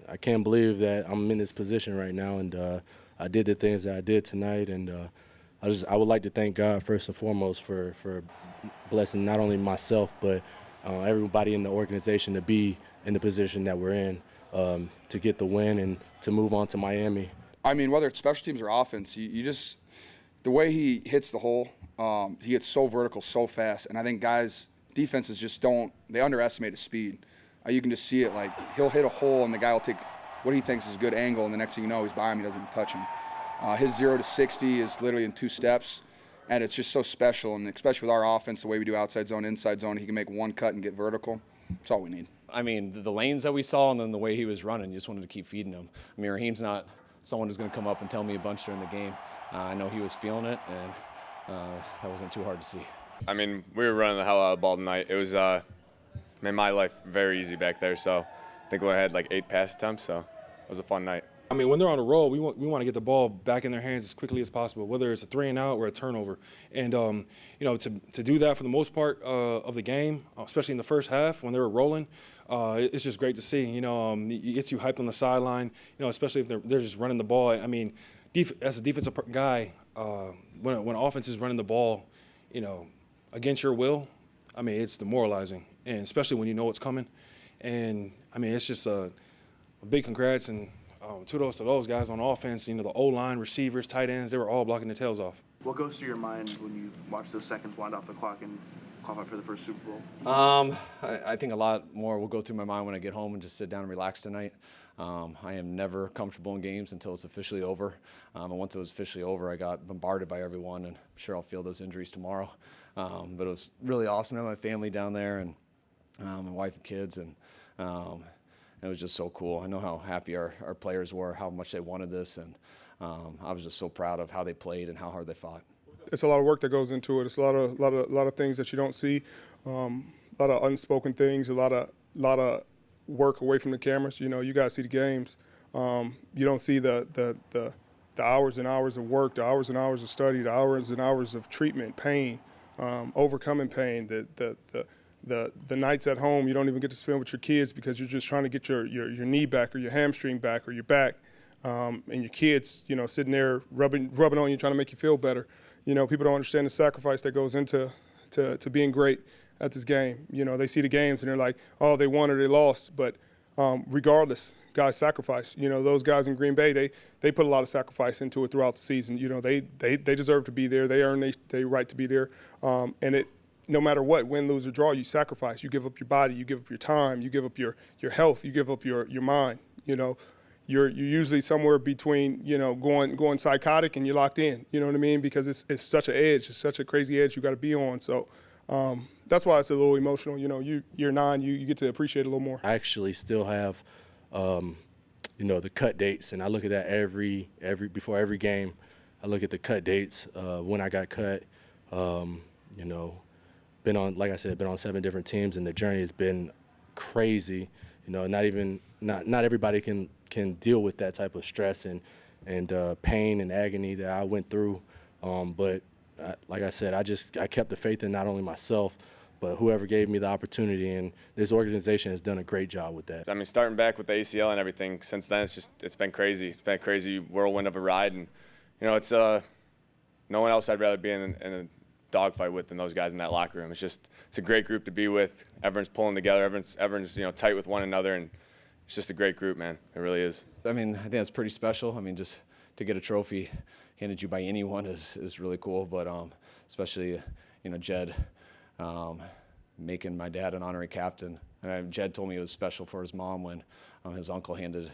I can't believe that I'm in this position right now, and I did the things that I did tonight, and I would like to thank God first and foremost for blessing not only myself but everybody in the organization to be in the position that we're in, to get the win and to move on to Miami. I mean, whether it's special teams or offense, you just the way he hits the hole, he gets so vertical so fast, and I think defenses just they underestimate his speed. You can just see it, like he'll hit a hole and the guy will take what he thinks is a good angle, and the next thing you know, he's by him, he doesn't even touch him. His 0 to 60 is literally in 2 steps, and it's just so special, and especially with our offense, the way we do outside zone, inside zone, he can make one cut and get vertical. That's all we need. I mean, the lanes that we saw and then the way he was running, you just wanted to keep feeding him. I mean, Raheem's not someone who's going to come up and tell me a bunch during the game. I know he was feeling it, and that wasn't too hard to see. I mean, we were running the hell out of the ball tonight. It was, made my life very easy back there, so I think we had like 8 pass attempts, so it was a fun night. I mean, when they're on a roll, we want to get the ball back in their hands as quickly as possible, whether it's a 3 and out or a turnover. And, you know, to do that for the most part of the game, especially in the first half when they were rolling, it's just great to see. You know, it gets you hyped on the sideline, you know, especially if they're just running the ball. I mean, as a defensive guy, when offense is running the ball, you know, against your will, I mean, it's demoralizing, and especially when you know what's coming. And, I mean, it's just a big congrats and kudos to those guys on offense. You know, the O-line, receivers, tight ends, they were all blocking their tails off. What goes through your mind when you watch those seconds wind off the clock and qualify for the first Super Bowl? I think a lot more will go through my mind when I get home and just sit down and relax tonight. I am never comfortable in games until it's officially over. And once it was officially over, I got bombarded by everyone, and I'm sure I'll feel those injuries tomorrow. But it was really awesome to have my family down there, and my wife and kids, and it was just so cool. I know how happy our players were, how much they wanted this, and I was just so proud of how they played and how hard they fought. It's a lot of work that goes into it. It's a lot of things that you don't see, a lot of unspoken things, a lot of work away from the cameras. You know, you guys see the games. You don't see the hours and hours of work, the hours and hours of study, the hours and hours of treatment, pain, overcoming pain, the nights at home you don't even get to spend with your kids because you're just trying to get your knee back or your hamstring back or your back, and your kids, you know, sitting there rubbing on you, trying to make you feel better. You know, people don't understand the sacrifice that goes into being great at this game. You know, they see the games and they're like, oh, they won or they lost, but regardless, guys sacrifice. You know, those guys in Green Bay, they put a lot of sacrifice into it throughout the season. You know, they deserve to be there. They earn their right to be there, and no matter what, win, lose, or draw, you sacrifice. You give up your body, you give up your time, you give up your health, you give up your mind. You know, you're usually somewhere between, you know, going psychotic and you're locked in. You know what I mean? Because it's such an edge, it's such a crazy edge you got to be on. So that's why it's a little emotional. You know, you're 9, you get to appreciate it a little more. I actually still have, you know, the cut dates, and I look at that every before every game. I look at the cut dates when I got cut. You know. Like I said, been on 7 different teams, and the journey has been crazy. You know, not everybody can deal with that type of stress and pain and agony that I went through. But like I said, I kept the faith in not only myself, but whoever gave me the opportunity, and this organization has done a great job with that. I mean, starting back with the ACL and everything, since then it's been crazy. It's been a crazy whirlwind of a ride, and you know, it's no one else I'd rather be in a dogfight with than those guys in that locker room. It's a great group to be with. Everyone's pulling together. Everyone's you know, tight with one another, and it's just a great group, man. It really is. I mean, I think that's pretty special. I mean, just to get a trophy handed you by anyone is really cool. But especially, you know, Jed making my dad an honorary captain. Jed told me it was special for his mom when his uncle handed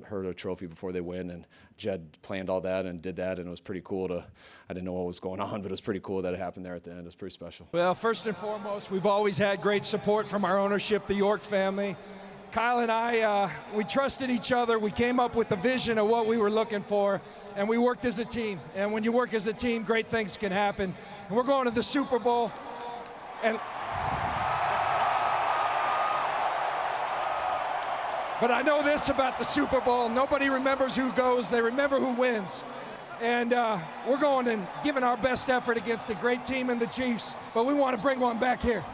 her a trophy before they win, and Jed planned all that and did that, and it was pretty cool I didn't know what was going on, but it was pretty cool that it happened there at the end. It was pretty special. Well, first and foremost, we've always had great support from our ownership, the York family. Kyle and I, we trusted each other. We came up with a vision of what we were looking for, and we worked as a team. And when you work as a team, great things can happen. And we're going to the Super Bowl, but I know this about the Super Bowl: nobody remembers who goes, they remember who wins. And we're going and giving our best effort against a great team in the Chiefs, but we want to bring one back here.